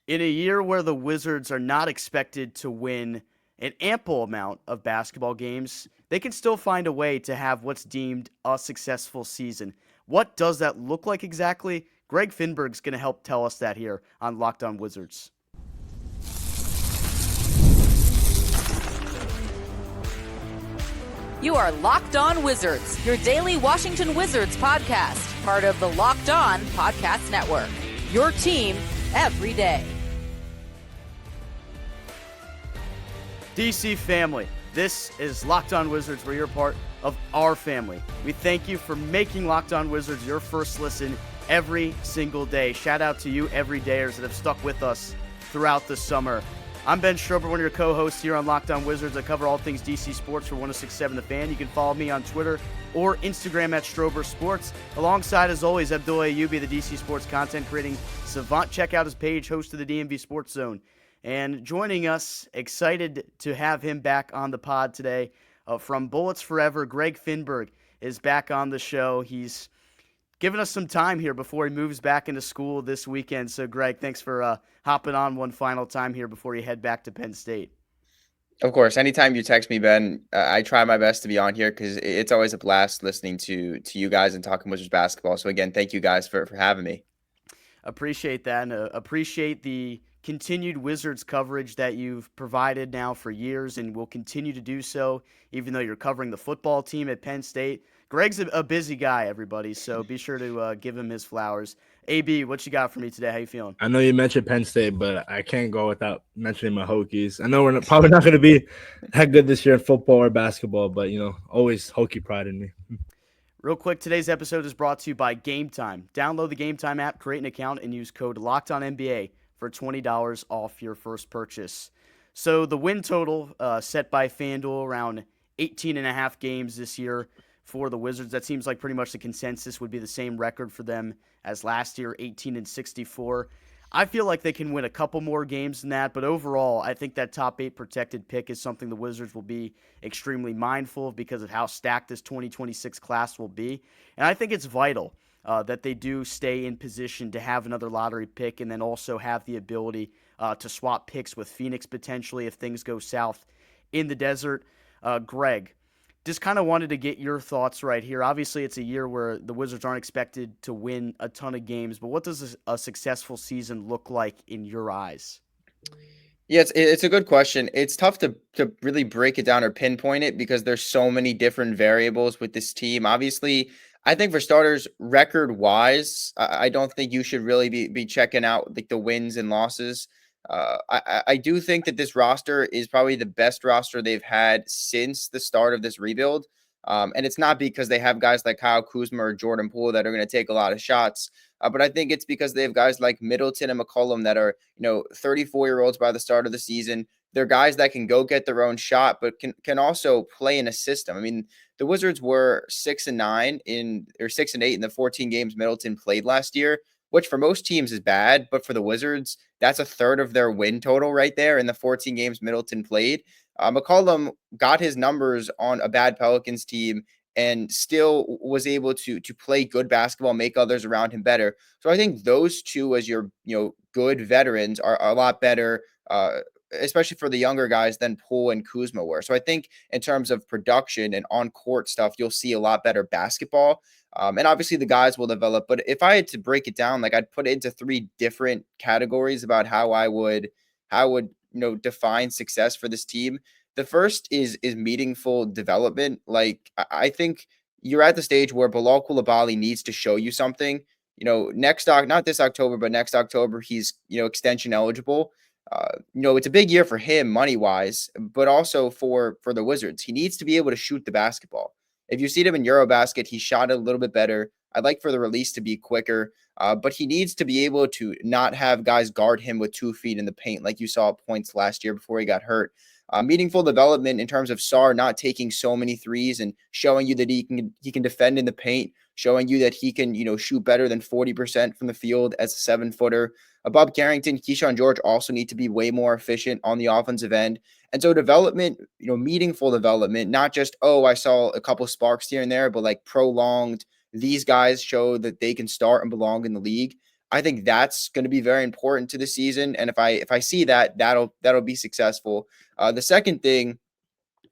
In a year where the Wizards are not expected to win an ample amount of basketball games, they can still find a way to have what's deemed a successful season. What does that look like exactly? Greg Finberg's going to help tell us that here on Locked On Wizards. You are Locked On Wizards, your daily Washington Wizards podcast, part of the Locked On Podcast Network. Your team every day. DC family, this is Locked On Wizards, where you're part of our family. We thank you for making Locked On Wizards your first listen every single day. Shout out to you everydayers that have stuck with us throughout the summer. I'm Ben Strober, one of your co-hosts here on Locked On Wizards. I cover all things DC sports for 1067 The Fan. You can follow me on Twitter or Instagram at Strober Sports. Alongside, as always, Abdul Ayyubi, the DC sports content creating savant. Check out his page, host of the DMV Sports Zone. And joining us, excited to have him back on the pod today, from Bullets Forever, Greg Finberg is back on the show. He's given us some time here before he moves back into school this weekend. So, Greg, thanks for hopping on one final time here before you head back to Penn State. Of course. Anytime you text me, Ben, I try my best to be on here because it's always a blast listening to you guys and talking Wizards basketball. So, again, thank you guys for having me. Appreciate that, and appreciate the continued Wizards coverage that you've provided now for years and will continue to do so, even though you're covering the football team at Penn State. Greg's a busy guy, everybody, so be sure to give him his flowers. AB, what you got for me today? How you feeling? I know you mentioned Penn State, but I can't go without mentioning my Hokies. I know we're probably not going to be that good this year in football or basketball, but, always Hokie pride in me. Real quick, today's episode is brought to you by Gametime. Download the Gametime app, create an account, and use code LOCKEDONNBA for $20 off your first purchase. So the win total set by FanDuel around 18.5 games this year for the Wizards. That seems like pretty much the consensus would be the same record for them as last year, 18-64. I feel like they can win a couple more games than that, but overall, I think that top 8 protected pick is something the Wizards will be extremely mindful of because of how stacked this 2026 class will be. And I think it's vital that they do stay in position to have another lottery pick and then also have the ability to swap picks with Phoenix potentially if things go south in the desert. Greg, just kind of wanted to get your thoughts right here. Obviously, it's a year where the Wizards aren't expected to win a ton of games, but what does a successful season look like in your eyes? Yeah, it's a good question. It's tough to really break it down or pinpoint it because there's so many different variables with this team. Obviously, I think for starters, record-wise, I don't think you should really be checking out like the wins and losses. I do think that this roster is probably the best roster they've had since the start of this rebuild. And it's not because they have guys like Kyle Kuzma or Jordan Poole that are going to take a lot of shots. But I think it's because they have guys like Middleton and McCollum that are, 34-year-olds by the start of the season. They're guys that can go get their own shot, but can also play in a system. I mean, the Wizards were 6-8 in the 14 games Middleton played last year, which for most teams is bad, but for the Wizards, that's a third of their win total right there in the 14 games Middleton played. McCollum got his numbers on a bad Pelicans team and still was able to play good basketball, make others around him better. So I think those two as your good veterans are a lot better, especially for the younger guys than Poole and Kuzma were. So I think in terms of production and on-court stuff, you'll see a lot better basketball. And obviously the guys will develop. But if I had to break it down, like I'd put it into 3 different categories about how I would define success for this team. The first is meaningful development. Like I think you're at the stage where Bilal Coulibaly needs to show you something. Not this October, but next October, he's extension eligible. It's a big year for him money-wise, but also for the Wizards. He needs to be able to shoot the basketball. If you see him in Eurobasket, he shot it a little bit better. I'd like for the release to be quicker, but he needs to be able to not have guys guard him with 2 feet in the paint like you saw at points last year before he got hurt. Meaningful development in terms of Sarr not taking so many threes and showing you that he can defend in the paint, showing you that he can shoot better than 40% from the field as a 7-footer. Above Carrington, Keyshawn George also need to be way more efficient on the offensive end. And so development, meaningful development, not just, I saw a couple sparks here and there, but like prolonged, these guys show that they can start and belong in the league. I think that's going to be very important to the season. And if I see that, that'll be successful. The second thing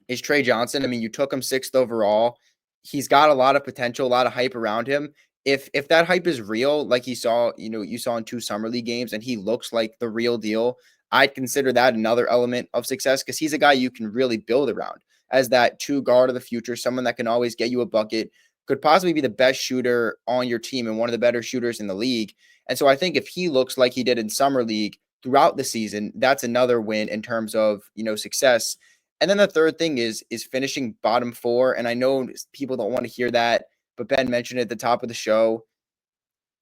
is Trey Johnson. I mean, you took him 6th overall. He's got a lot of potential, a lot of hype around him. If that hype is real, like you saw in 2 summer league games, and he looks like the real deal, I'd consider that another element of success, because he's a guy you can really build around as that 2 guard of the future, someone that can always get you a bucket, could possibly be the best shooter on your team and one of the better shooters in the league. And so I think if he looks like he did in summer league throughout the season, that's another win in terms of, success. And then the third thing is finishing bottom 4. And I know people don't want to hear that, but Ben mentioned it at the top of the show.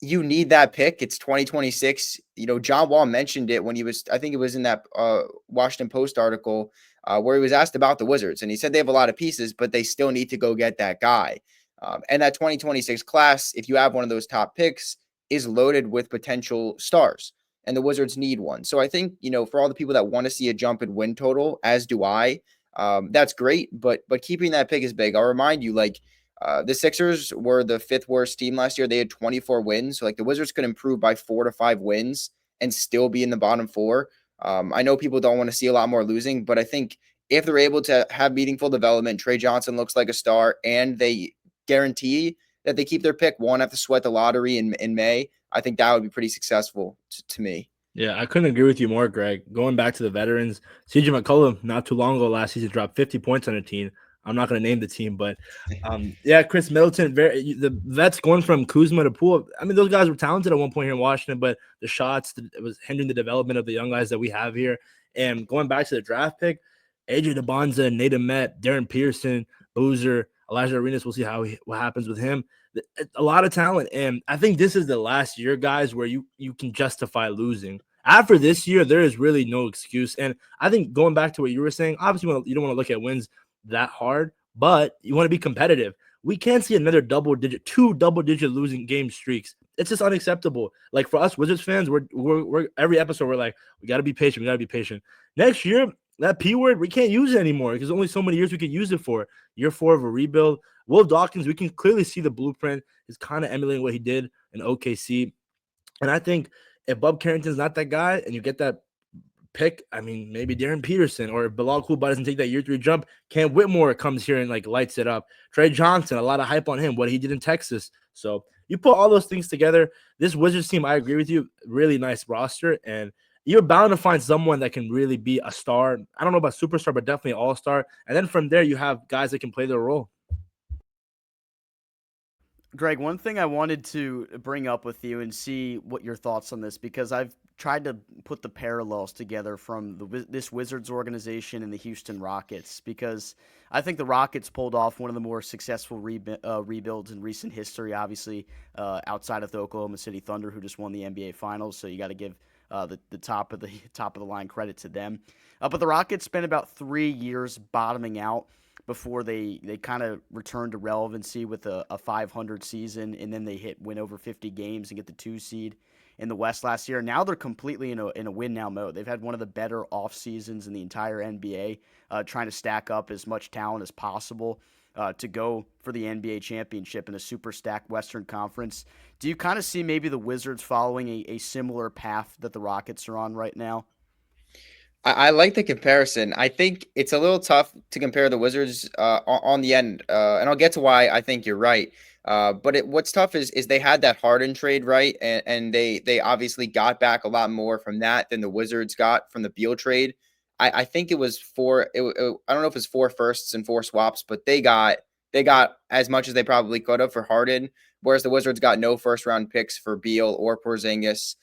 You need that pick. It's 2026. John Wall mentioned it when I think it was in that Washington Post article where he was asked about the Wizards. And he said they have a lot of pieces, but they still need to go get that guy. And that 2026 class, if you have one of those top picks, is loaded with potential stars. And the Wizards need one. So I think, for all the people that want to see a jump in win total, as do I, that's great. But keeping that pick is big. I'll remind you, the Sixers were the 5th worst team last year. They had 24 wins. So the Wizards could improve by 4 to 5 wins and still be in the bottom 4. I know people don't want to see a lot more losing, but I think if they're able to have meaningful development, Trey Johnson looks like a star, and they guarantee that they keep their pick, won't have to sweat the lottery in May, I think that would be pretty successful to me. Yeah, I couldn't agree with you more, Greg. Going back to the veterans, CJ McCollum not too long ago last season dropped 50 points on a team. I'm not going to name the team, but Chris Middleton, the vets going from Kuzma to Poole. I mean, those guys were talented at one point here in Washington, but the shots, it was hindering the development of the young guys that we have here. And going back to the draft pick, AJ DeBonza, Nate Met, Darren Pearson, Boozer, Elijah Arenas, we'll see what happens with him. A lot of talent, and I think this is the last year, guys, where you can justify losing. After this year, there is really no excuse. And I think going back to what you were saying, obviously you don't want to look at wins that hard, but you want to be competitive. We can't see another two double-digit losing game streaks. It's just unacceptable. Like, for us Wizards fans, we're every episode we're like, we got to be patient. We got to be patient. Next year, that P word, we can't use it anymore because only so many years we can use it for. Year 4 of a rebuild. Will Dawkins, we can clearly see the blueprint is kind of emulating what he did in OKC. And I think if Bub Carrington's not that guy and you get that pick, I mean, maybe Darren Peterson, or Bilal Kuba doesn't take that year 3 jump. Cam Whitmore comes here and lights it up. Trey Johnson, a lot of hype on him, what he did in Texas. So you put all those things together, this Wizards team, I agree with you, really nice roster, and you're bound to find someone that can really be a star. I don't know about superstar, but definitely all-star. And then from there, you have guys that can play their role. Greg, one thing I wanted to bring up with you and see what your thoughts on this, because I've tried to put the parallels together from this Wizards organization and the Houston Rockets, because I think the Rockets pulled off one of the more successful rebuilds in recent history, obviously, outside of the Oklahoma City Thunder, who just won the NBA Finals. So you got to give the top of the line credit to them. But the Rockets spent about 3 years bottoming out before they kind of returned to relevancy with a 500 season, and then they win over 50 games and get the 2 seed in the West last year. Now they're completely in a win now mode. They've had one of the better off seasons in the entire NBA, trying to stack up as much talent as possible to go for the NBA championship in a super stacked Western Conference. Do you kind of see maybe the Wizards following a similar path that the Rockets are on right now? I like the comparison. I think it's a little tough to compare the Wizards on the end, and I'll get to why I think you're right. But what's tough is they had that Harden trade, right? And they obviously got back a lot more from that than the Wizards got from the Beal trade. I think it was I don't know if it's 4 firsts and 4 swaps, but they got as much as they probably could have for Harden, whereas the Wizards got no first round picks for Beal or Porzingis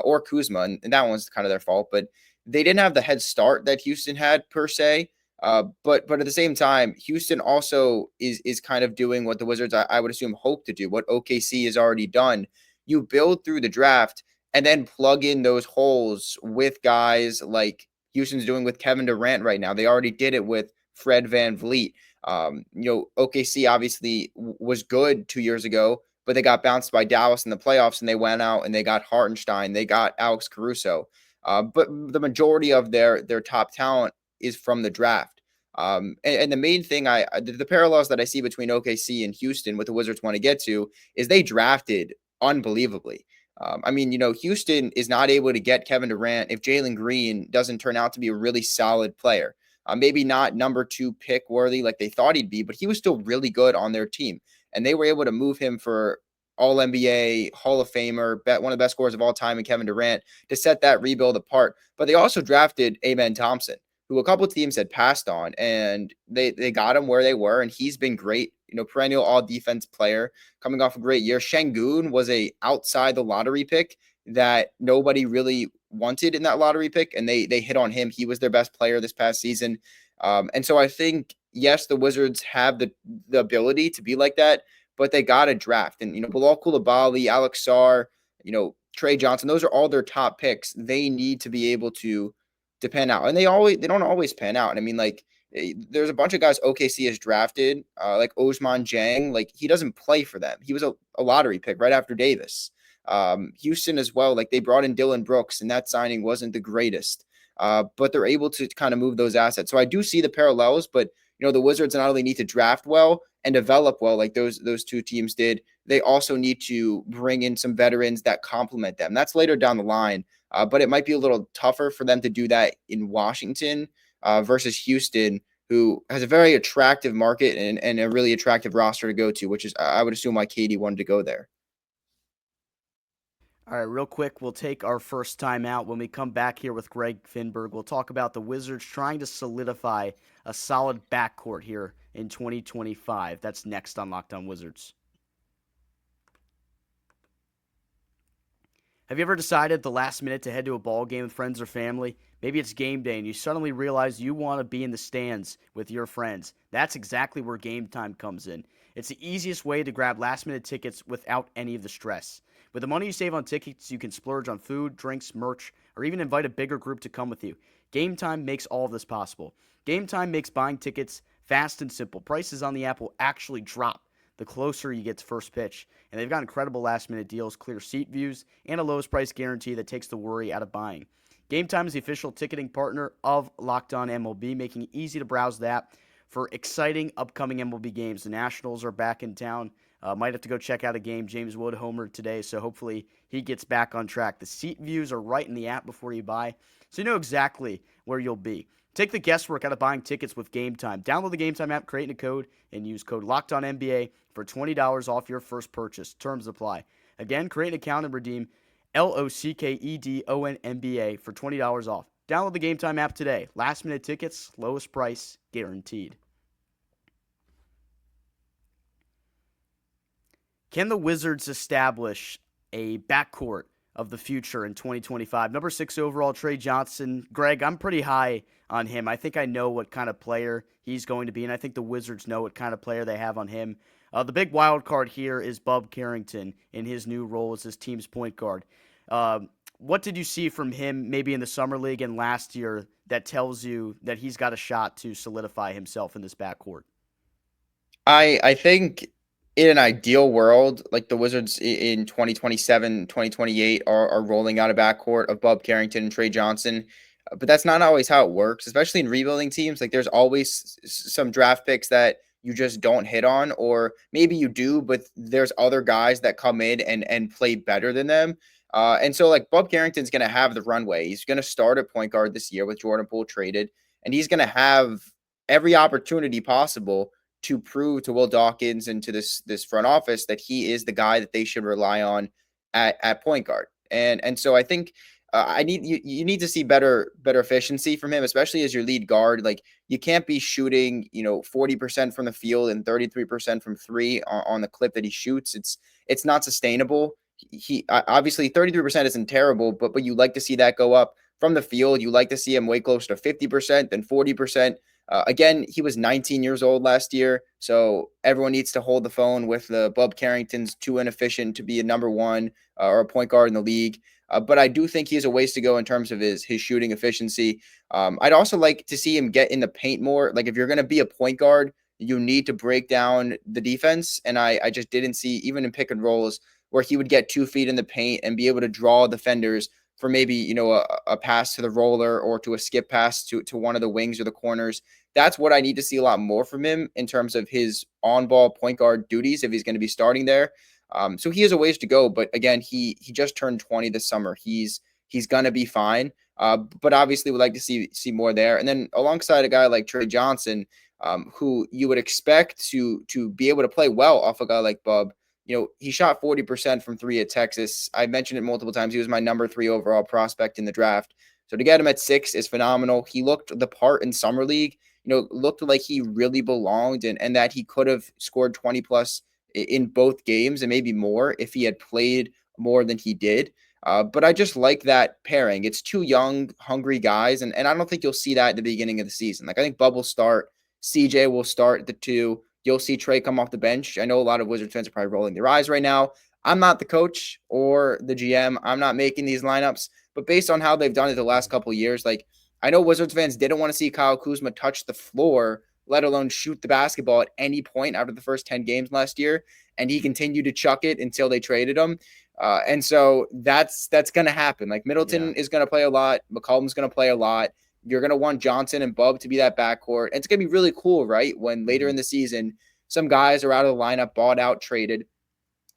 or Kuzma, and that one's kind of their fault. But they didn't have the head start that Houston had per se. But at the same time, Houston also is kind of doing what the Wizards, I would assume, hope to do, what OKC has already done. You build through the draft and then plug in those holes with guys like Houston's doing with Kevin Durant right now. They already did it with Fred VanVleet. OKC obviously was good 2 years ago, but they got bounced by Dallas in the playoffs, and they went out and they got Hartenstein. They got Alex Caruso. But the majority of their top talent is from the draft. And the main thing the parallels that I see between OKC and Houston, what the Wizards want to get to, is they drafted unbelievably. I mean, Houston is not able to get Kevin Durant if Jalen Green doesn't turn out to be a really solid player. Maybe not number 2 pick worthy like they thought he'd be, but he was still really good on their team. And they were able to move him for All NBA, Hall of Famer, one of the best scorers of all time in Kevin Durant to set that rebuild apart. But they also drafted Amen Thompson, who a couple of teams had passed on, and they got him where they were, and he's been great. Perennial all defense player coming off a great year. Şengün was a outside the lottery pick that nobody really wanted in that lottery pick, and they hit on him. He was their best player this past season. And so I think, yes, the Wizards have the ability to be like that, but they got to draft. And, Bilal Coulibaly, Alex Sarr, Trey Johnson, those are all their top picks. They need to be able to pan out. And they don't always pan out. And I mean, like, there's a bunch of guys OKC has drafted, like Ousmane Dieng. Like, he doesn't play for them. He was a lottery pick right after Davis. Houston as well. Like, they brought in Dylan Brooks, and that signing wasn't the greatest. But they're able to kind of move those assets. So I do see the parallels, but the Wizards not only need to draft well and develop well, like those two teams did, they also need to bring in some veterans that complement them. That's later down the line, but it might be a little tougher for them to do that in Washington versus Houston, who has a very attractive market and a really attractive roster to go to, which is, I would assume, why Katie wanted to go there. All right, real quick, we'll take our first time out. When we come back here with Greg Finberg, we'll talk about the Wizards trying to solidify a solid backcourt here in 2025. That's next on Locked On Wizards. Have you ever decided at the last minute to head to a ball game with friends or family? Maybe it's game day and you suddenly realize you want to be in the stands with your friends. That's exactly where Gametime comes in. It's the easiest way to grab last-minute tickets without any of the stress. With the money you save on tickets, you can splurge on food, drinks, merch, or even invite a bigger group to come with you. Gametime makes all of this possible. Gametime makes buying tickets fast and simple. Prices on the app will actually drop the closer you get to first pitch. And they've got incredible last-minute deals, clear seat views, and a lowest price guarantee that takes the worry out of buying. Gametime is the official ticketing partner of Locked On MLB, making it easy to browse the app for exciting upcoming MLB games. The Nationals are back in town. Might have to go check out a game. James Wood homered today, so hopefully he gets back on track. The seat views are right in the app before you buy, so you know exactly where you'll be. Take the guesswork out of buying tickets with Gametime. Download the Gametime app, create a code, and use code LOCKEDONNBA for $20 off your first purchase. Terms apply. Again, create an account and redeem LOCKEDONNBA for $20 off. Download the Gametime app today. Last minute tickets, lowest price guaranteed. Can the Wizards establish a backcourt of the future in 2025? Number 6 overall, Trey Johnson. Greg, I'm pretty high on him. I think I know what kind of player he's going to be, and I think the Wizards know what kind of player they have on him. The big wild card here is Bub Carrington in his new role as his team's point guard. What did you see from him maybe in the Summer League and last year that tells you that he's got a shot to solidify himself in this backcourt? I think in an ideal world, like the Wizards in 2027, 2028 are rolling out a backcourt of Bub Carrington and Trey Johnson. But that's not always how it works, especially in rebuilding teams. Like, there's always some draft picks that you just don't hit on, or maybe you do, but there's other guys that come in and play better than them. And so, like, Bub Carrington's going to have the runway. He's going to start at point guard this year with Jordan Poole traded, and he's going to have every opportunity possible to prove to Will Dawkins and to this front office that he is the guy that they should rely on at point guard. And so I think you need to see better efficiency from him, especially as your lead guard. Like, you can't be shooting 40% from the field and 33% from three on the clip that he shoots. It's not sustainable. He obviously 33% isn't terrible, but you like to see that go up from the field. You like to see him way closer to 50% than 40%. Again, he was 19 years old last year, so everyone needs to hold the phone with the Bub Carrington's too inefficient to be a number one or a point guard in the league. But I do think he has a ways to go in terms of his shooting efficiency. I'd also like to see him get in the paint more. Like, if you're going to be a point guard, you need to break down the defense. And I just didn't see, even in pick and rolls, where he would get 2 feet in the paint and be able to draw defenders for maybe, a pass to the roller or to a skip pass to one of the wings or the corners. That's what I need to see a lot more from him in terms of his on-ball point guard duties if he's going to be starting there. So he has a ways to go. But again, he just turned 20 this summer. He's gonna be fine. But obviously would like to see more there. And then alongside a guy like Trey Johnson, who you would expect to be able to play well off a guy like Bub. He shot 40% from three at Texas. I mentioned it multiple times. He was my number 3 overall prospect in the draft. So to get him at 6 is phenomenal. He looked the part in summer league. Looked like he really belonged and that he could have scored 20 plus in both games and maybe more if he had played more than he did. But I just like that pairing. It's two young, hungry guys, and I don't think you'll see that at the beginning of the season. Like I think Bub will start, CJ will start at the 2. You'll see Trey come off the bench. I know a lot of Wizards fans are probably rolling their eyes right now. I'm not the coach or the GM. I'm not making these lineups, but based on how they've done it the last couple of years, like I know Wizards fans didn't want to see Kyle Kuzma touch the floor, let alone shoot the basketball at any point after the first 10 games last year, and he continued to chuck it until they traded him. And so that's going to happen. Like Middleton is going to play a lot. McCollum's going to play a lot. You're going to want Johnson and Bub to be that backcourt. And it's going to be really cool, right? When later in the season, some guys are out of the lineup, bought out, traded.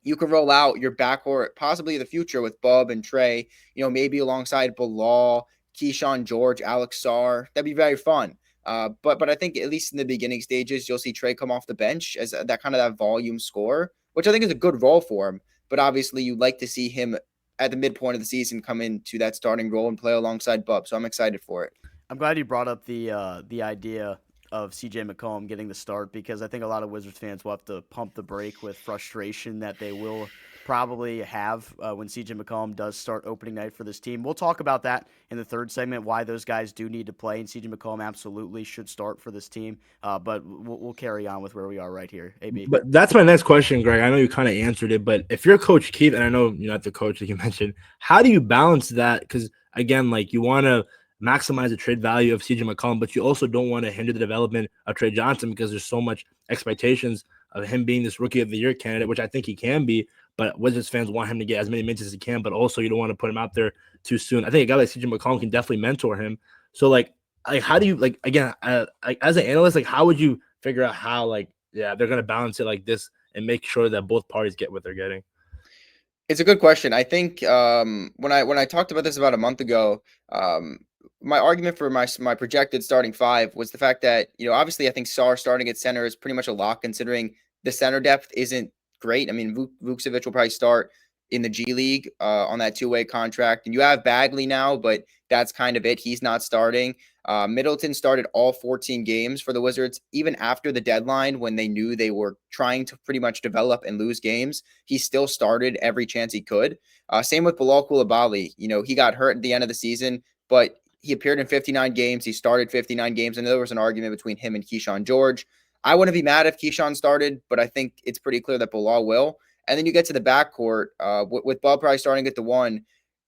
You can roll out your backcourt, possibly in the future with Bub and Trey, maybe alongside Bilal, Keyshawn George, Alex Sarr. That'd be very fun. But I think at least in the beginning stages, you'll see Trey come off the bench as that kind of that volume scorer, which I think is a good role for him. But obviously, you'd like to see him at the midpoint of the season come into that starting role and play alongside Bub. So I'm excited for it. I'm glad you brought up the idea of CJ McCollum getting the start because I think a lot of Wizards fans will have to pump the brake with frustration that they will probably have when CJ McCollum does start opening night for this team. We'll talk about that in the third segment, why those guys do need to play, and CJ McCollum absolutely should start for this team. But we'll carry on with where we are right here. AB. But that's my next question, Greg. I know you kind of answered it, but if you're Coach Keith, and I know you're not the coach that you mentioned, how do you balance that? Because, again, like you want to maximize the trade value of CJ McCollum, but you also don't want to hinder the development of Trey Johnson because there's so much expectations of him being this Rookie of the Year candidate, which I think he can be. But Wizards fans want him to get as many minutes as he can, but also you don't want to put him out there too soon. I think a guy like CJ McCollum can definitely mentor him. So, like how do you, like, again, as an analyst, like, how would you figure out how, like, they're going to balance it like this and make sure that both parties get what they're getting? It's a good question. I think when I talked about this about a month ago, my argument for my projected starting 5 was the fact that, obviously I think Sarr starting at center is pretty much a lock considering the center depth isn't great. I mean, Vucevic will probably start in the G League on that 2-way contract. And you have Bagley now, but that's kind of it. He's not starting. Middleton started all 14 games for the Wizards, even after the deadline when they knew they were trying to pretty much develop and lose games. He still started every chance he could. Same with Bilal Coulibaly. He got hurt at the end of the season, but he appeared in 59 games. He started 59 games. And there was an argument between him and Keyshawn George. I wouldn't be mad if Keyshawn started, but I think it's pretty clear that Bilal will. And then you get to the backcourt with Bub probably starting at the 1.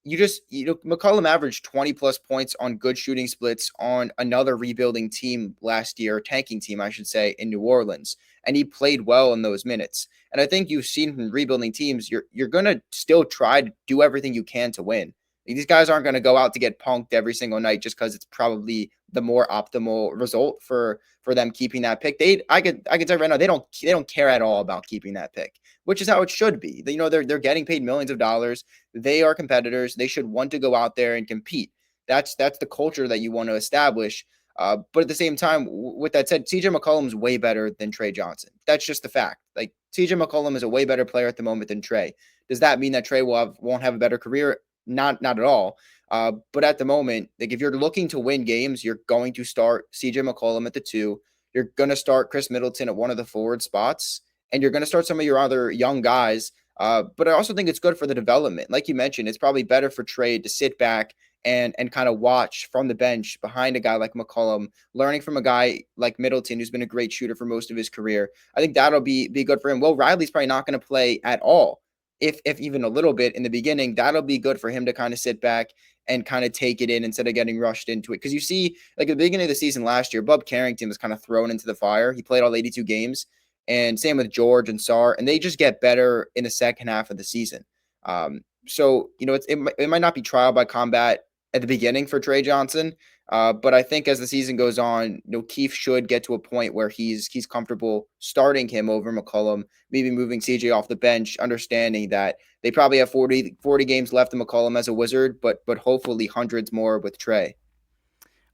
McCollum averaged 20 plus points on good shooting splits on another rebuilding team last year, tanking team, I should say, in New Orleans. And he played well in those minutes. And I think you've seen from rebuilding teams, you're going to still try to do everything you can to win. These guys aren't going to go out to get punked every single night just because it's probably the more optimal result for them keeping that pick. I can tell you right now, they don't care at all about keeping that pick, which is how it should be. They're getting paid millions of dollars. They are competitors. They should want to go out there and compete. That's the culture that you want to establish. But at the same time, with that said, CJ McCollum's way better than Trey Johnson. That's just the fact. Like CJ McCollum is a way better player at the moment than Trey. Does that mean that Trey won't have a better career? Not at all. But at the moment, like if you're looking to win games, you're going to start CJ McCollum at the 2. You're going to start Chris Middleton at one of the forward spots, and you're going to start some of your other young guys. But I also think it's good for the development. Like you mentioned, it's probably better for Trey to sit back and kind of watch from the bench behind a guy like McCollum, learning from a guy like Middleton, who's been a great shooter for most of his career. I think that'll be good for him. Will Riley's probably not going to play at all. If even a little bit in the beginning, that'll be good for him to kind of sit back and kind of take it in instead of getting rushed into it. Because you see, like at the beginning of the season last year, Bub Carrington was kind of thrown into the fire. He played all 82 games, and same with George and Sarr, and they just get better in the second half of the season. So it might not be trial by combat at the beginning for Trey Johnson. But I think as the season goes on, Keefe should get to a point where he's comfortable starting him over McCollum, maybe moving CJ off the bench, understanding that they probably have 40 games left in McCollum as a Wizard, but hopefully hundreds more with Trey.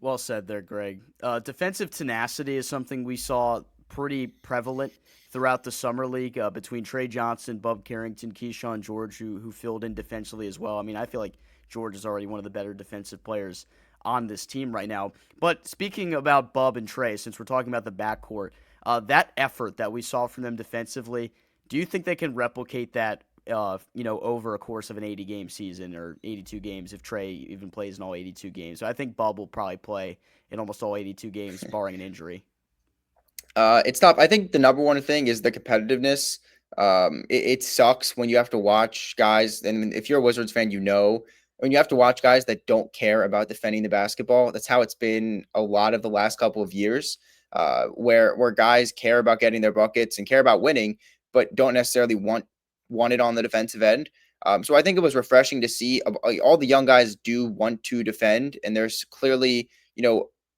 Well said there, Greg. Defensive tenacity is something we saw pretty prevalent throughout the summer league between Trey Johnson, Bub Carrington, Keyshawn George, who filled in defensively as well. I mean, I feel like George is already one of the better defensive players on this team right now. But speaking about Bub and Trey, since we're talking about the backcourt, that effort that we saw from them defensively, do you think they can replicate that over a course of an 80-game season or 82 games if Trey even plays in all 82 games? So I think Bub will probably play in almost all 82 games, barring an injury. It's tough. I think the number one thing is the competitiveness. It sucks when you have to watch guys, and if you're a Wizards fan, when you have to watch guys that don't care about defending the basketball. That's how it's been a lot of the last couple of years, where guys care about getting their buckets and care about winning, but don't necessarily want it on the defensive end. So I think it was refreshing to see all the young guys do want to defend, and there's clearly,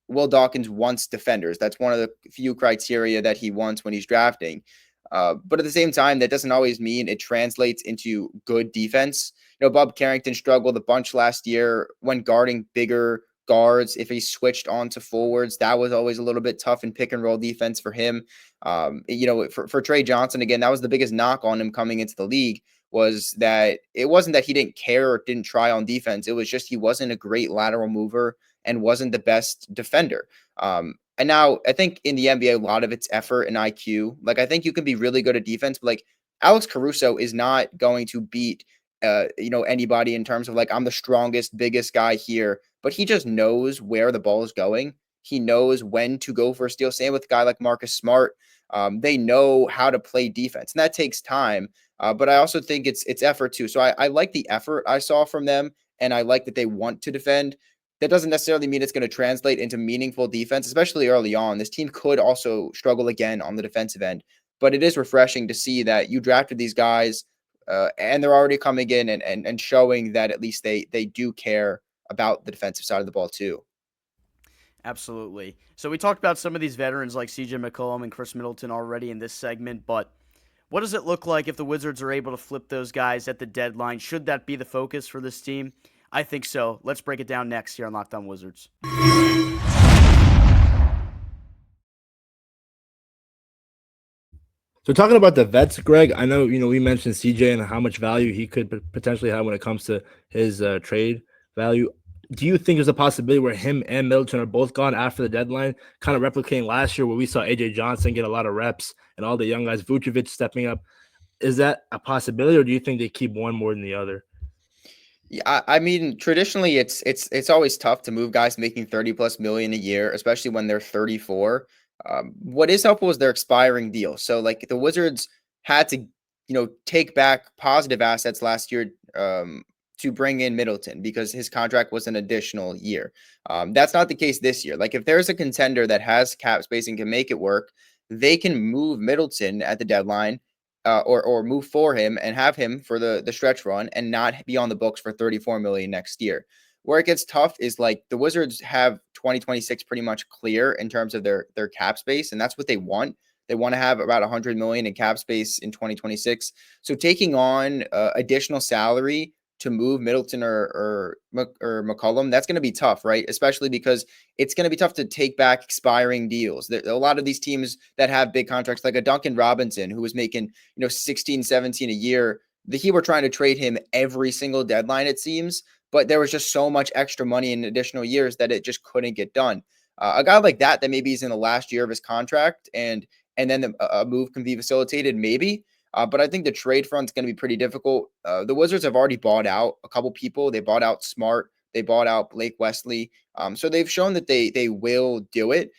Will Dawkins wants defenders. That's one of the few criteria that he wants when he's drafting. But at the same time, that doesn't always mean it translates into good defense. Bub Carrington struggled a bunch last year when guarding bigger guards. If he switched on to forwards, that was always a little bit tough in pick and roll defense for him. For Trey Johnson, again, that was the biggest knock on him coming into the league, was that it wasn't that he didn't care or didn't try on defense. It was just he wasn't a great lateral mover and wasn't the best defender. And now I think in the NBA, a lot of it's effort and IQ. Like, I think you can be really good at defense, but like Alex Caruso is not going to beat, anybody in terms of like, I'm the strongest, biggest guy here, but he just knows where the ball is going. He knows when to go for a steal. Same with a guy like Marcus Smart. They know how to play defense, and that takes time. But I also think it's effort too. So I like the effort I saw from them, and I like that they want to defend. That doesn't necessarily mean it's going to translate into meaningful defense, especially early on. This team could also struggle again on the defensive end, but it is refreshing to see that you drafted these guys and they're already coming in and showing that at least they do care about the defensive side of the ball too. Absolutely. So we talked about some of these veterans like CJ McCollum and Chris Middleton already in this segment, but what does it look like if the Wizards are able to flip those guys at the deadline? Should that be the focus for this team? I think so. Let's break it down next here on Locked On Wizards. So talking about the vets, Greg, I know, we mentioned CJ and how much value he could potentially have when it comes to his trade value. Do you think there's a possibility where him and Middleton are both gone after the deadline, kind of replicating last year where we saw AJ Johnson get a lot of reps and all the young guys, Vucevic stepping up? Is that a possibility, or do you think they keep one more than the other? Yeah, I mean, traditionally, it's always tough to move guys making 30+ million a year, especially when they're 34. What is helpful is their expiring deal. So, like, the Wizards had to, take back positive assets last year to bring in Middleton because his contract was an additional year. That's not the case this year. Like, if there's a contender that has cap space and can make it work, they can move Middleton at the deadline. Or move for him and have him for the stretch run and not be on the books for 34 million next year. Where it gets tough is like the Wizards have 2026 pretty much clear in terms of their cap space, and that's what they want. They want to have about 100 million in cap space in 2026. So taking on additional salary to move Middleton or McCollum, that's going to be tough, right? Especially because it's going to be tough to take back expiring deals. There, a lot of these teams that have big contracts, like a Duncan Robinson, who was making 16, 17 a year, he were trying to trade him every single deadline, it seems, but there was just so much extra money in additional years that it just couldn't get done. A guy like that maybe is in the last year of his contract, and then a move can be facilitated, maybe. But I think the trade front's going to be pretty difficult. The Wizards have already bought out a couple people. They bought out Smart. They bought out Blake Wesley. So they've shown that they will do it.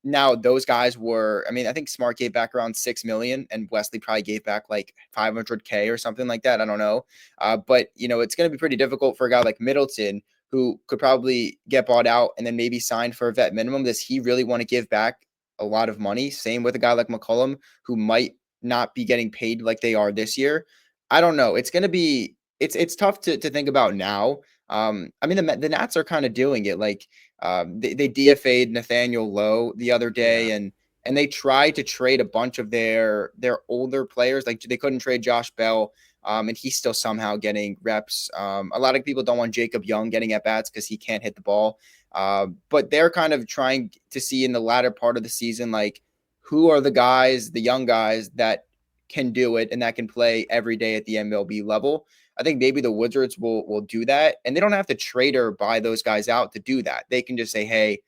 Now those guys were, I think Smart gave back around 6 million and Wesley probably gave back like 500K or something like that. I don't know. But it's going to be pretty difficult for a guy like Middleton, who could probably get bought out and then maybe sign for a vet minimum. Does he really want to give back a lot of money? Same with a guy like McCollum, who might not be getting paid like they are this year. I don't know. It's going to be, it's tough to think about now. I mean, the Nats are kind of doing it. Like, they DFA'd Nathaniel Lowe the other day, Yeah. and they tried to trade a bunch of their older players. Like, they couldn't trade Josh Bell, and he's still somehow getting reps. A lot of people don't want Jacob Young getting at bats because he can't hit the ball. But they're kind of trying to see in the latter part of the season, like, who are the guys, the young guys that can do it and that can play every day at the MLB level. I think maybe the Wizards will do that, and they don't have to trade or buy those guys out to do that. They can just say, hey,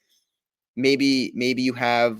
maybe you have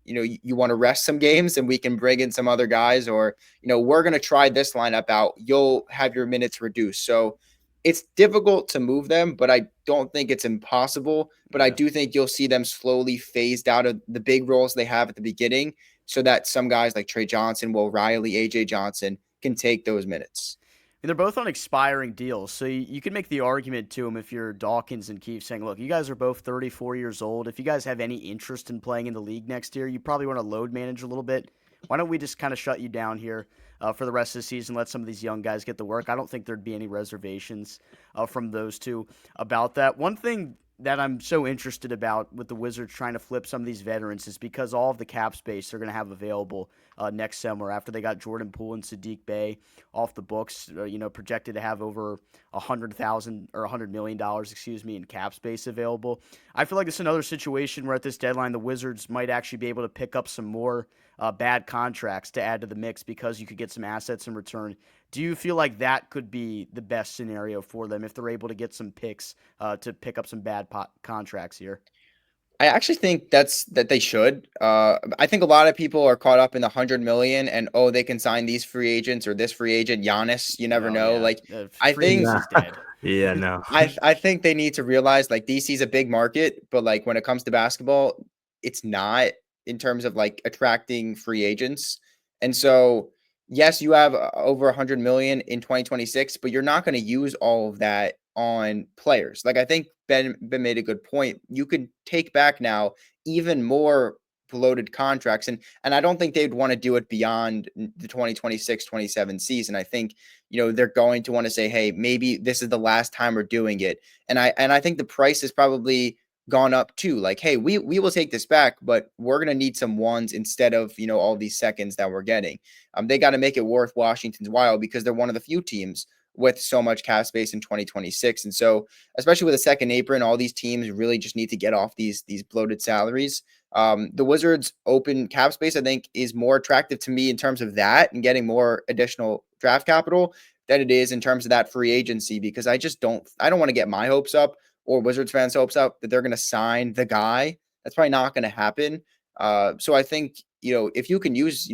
you want to rest some games and we can bring in some other guys, or we're going to try this lineup out, you'll have your minutes reduced. So it's difficult to move them, but I don't think it's impossible. But I Yeah. do think you'll see them slowly phased out of the big roles they have at the beginning, so that some guys like Trey Johnson, Will Riley, AJ Johnson can take those minutes. And they're both on expiring deals, so you can make the argument to them if you're Dawkins and Keefe, saying, look, you guys are both 34 years old. If you guys have any interest in playing in the league next year, you probably want to load manage a little bit. Why don't we just kind of shut you down here for the rest of the season, let some of these young guys get the work? I don't think there'd be any reservations from those two about that. One thing that I'm so interested about with the Wizards trying to flip some of these veterans is because all of the cap space they're going to have available next summer after they got Jordan Poole and Sadiq Bey off the books, projected to have over $100,000 or $100 million, in cap space available. I feel like it's another situation where at this deadline the Wizards might actually be able to pick up some more bad contracts to add to the mix because you could get some assets in return. Do you feel like that could be the best scenario for them if they're able to get some picks to pick up some bad contracts here? I actually think that they should. I think a lot of people are caught up in the 100 million and, oh, they can sign these free agents or this free agent, Giannis. You never Oh know. yeah, Like, I free think agency's dead. Yeah, no. I think they need to realize, like, DC's a big market, but like when it comes to basketball, it's not, in terms of like attracting free agents. And so, yes, you have over 100 million in 2026, but you're not going to use all of that on players. Like, I think Ben made a good point. You could take back now even more bloated contracts, and I don't think they'd want to do it beyond the 2026-27 season. I think they're going to want to say, hey, maybe this is the last time we're doing it. And I think the price has probably gone up too. Like, hey, we will take this back, but we're going to need some ones instead of all these seconds that we're getting. They got to make it worth Washington's while, because they're one of the few teams with so much cap space in 2026. And so, especially with a second apron, all these teams really just need to get off these bloated salaries. The Wizards' open cap space, I think, is more attractive to me in terms of that and getting more additional draft capital than it is in terms of that free agency, because I don't want to get my hopes up or Wizards fans' hopes up that they're going to sign the guy. That's probably not going to happen. So I think, if you can use,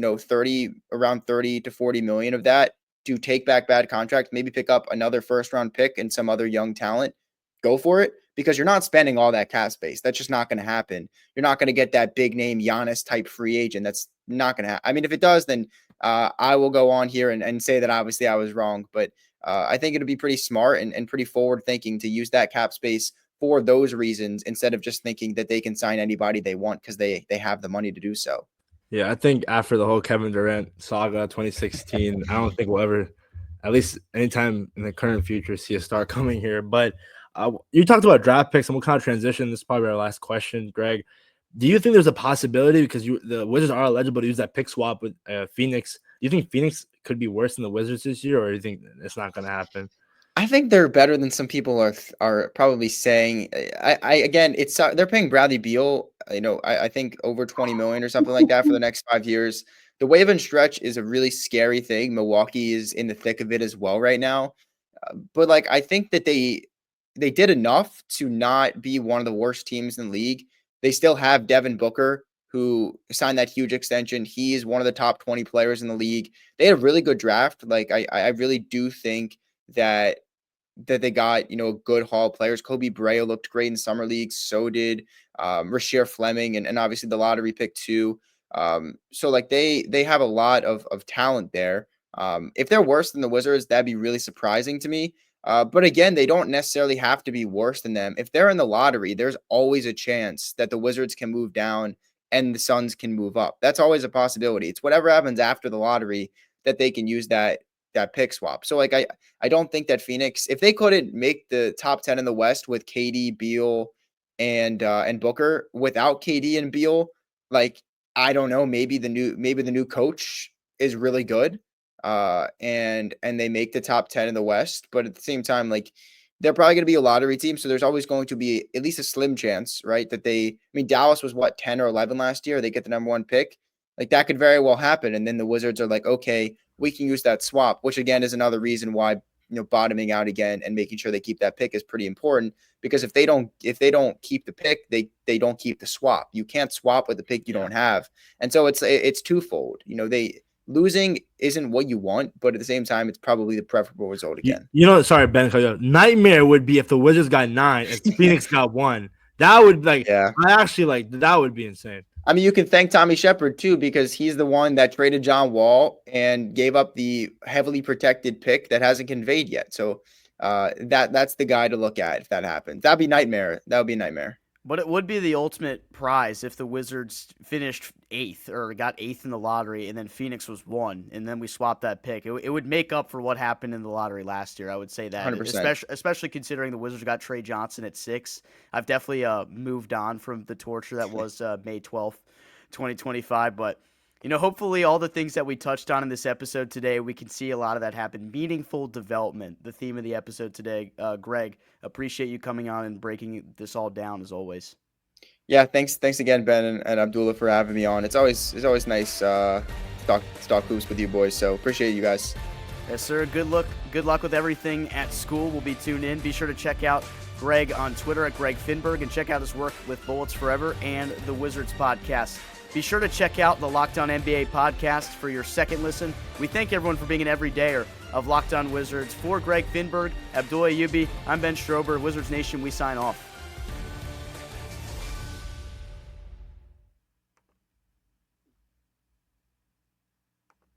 around 30 to 40 million of that to take back bad contracts, maybe pick up another first round pick and some other young talent, go for it, because you're not spending all that cap space. That's just not going to happen. You're not going to get that big name Giannis type free agent. That's not going to happen. I mean, if it does, then I will go on here and say that obviously I was wrong. But I think it'd be pretty smart and pretty forward thinking to use that cap space for those reasons, instead of just thinking that they can sign anybody they want because they have the money to do so. Yeah, I think after the whole Kevin Durant saga 2016, I don't think we'll ever, at least anytime in the current future, see a star coming here. But you talked about draft picks, and we'll kind of transition. This is probably our last question, Greg. Do you think there's a possibility, because the Wizards are eligible to use that pick swap with Phoenix? Do you think Phoenix could be worse than the Wizards this year, or do you think it's not going to happen? I think they're better than some people are probably saying. I again, they're paying Bradley Beal, I think over 20 million or something like that for the next 5 years. The wave and stretch is a really scary thing. Milwaukee is in the thick of it as well right now. But like, I think that they did enough to not be one of the worst teams in the league. They still have Devin Booker, who signed that huge extension. He is one of the top 20 players in the league. They had a really good draft. Like, I really do think that they got, a good haul of players. Kobe Bryant looked great in summer leagues. So did Rasheer Fleming, and obviously the lottery pick too. So like they have a lot of talent there. If they're worse than the Wizards, that'd be really surprising to me. But again, they don't necessarily have to be worse than them. If they're in the lottery, there's always a chance that the Wizards can move down and the Suns can move up. That's always a possibility. It's whatever happens after the lottery that they can use that that pick swap. So like I don't think that Phoenix, if they couldn't make the top 10 in the West with KD, Beal, and Booker without KD and Beal, like I don't know, maybe the new coach is really good. And they make the top 10 in the West, but at the same time, like they're probably going to be a lottery team. So there's always going to be at least a slim chance, right? That Dallas was what, 10 or 11 last year. They get the number 1 pick. Like that could very well happen. And then the Wizards are like, okay, we can use that swap, which again is another reason why, bottoming out again and making sure they keep that pick is pretty important, because if they don't keep the pick, they don't keep the swap. You can't swap with the pick you don't have. And so it's twofold. Losing isn't what you want, but at the same time, it's probably the preferable result again. Sorry, Ben. Nightmare would be if the Wizards got 9 and Phoenix got 1. That would that would be insane. I mean, you can thank Tommy Shepard too, because he's the one that traded John Wall and gave up the heavily protected pick that hasn't conveyed yet. So that's the guy to look at if that happens. That'd be nightmare. That would be a nightmare. But it would be the ultimate prize if the Wizards finished 8th or got 8th in the lottery, and then Phoenix was 1, and then we swapped that pick. It would make up for what happened in the lottery last year. I would say that, 100%. Especially considering the Wizards got Trey Johnson at 6. I've definitely moved on from the torture that was May 12th, 2025. But hopefully all the things that we touched on in this episode today, we can see a lot of that happen. Meaningful development, the theme of the episode today. Greg, appreciate you coming on and breaking this all down as always. Yeah, thanks again, Ben and Abdullah, for having me on. It's always nice talk hoops with you boys. So appreciate you guys. Yes, sir. Good luck with everything at school. We'll be tuned in. Be sure to check out Greg on Twitter at Greg Finberg and check out his work with Bullets Forever and the Wizards podcast. Be sure to check out the Locked On NBA podcast for your second listen. We thank everyone for being an everydayer of Locked On Wizards. For Greg Finberg, Abdullah Ayyubi, I'm Ben Strober. Wizards Nation, we sign off.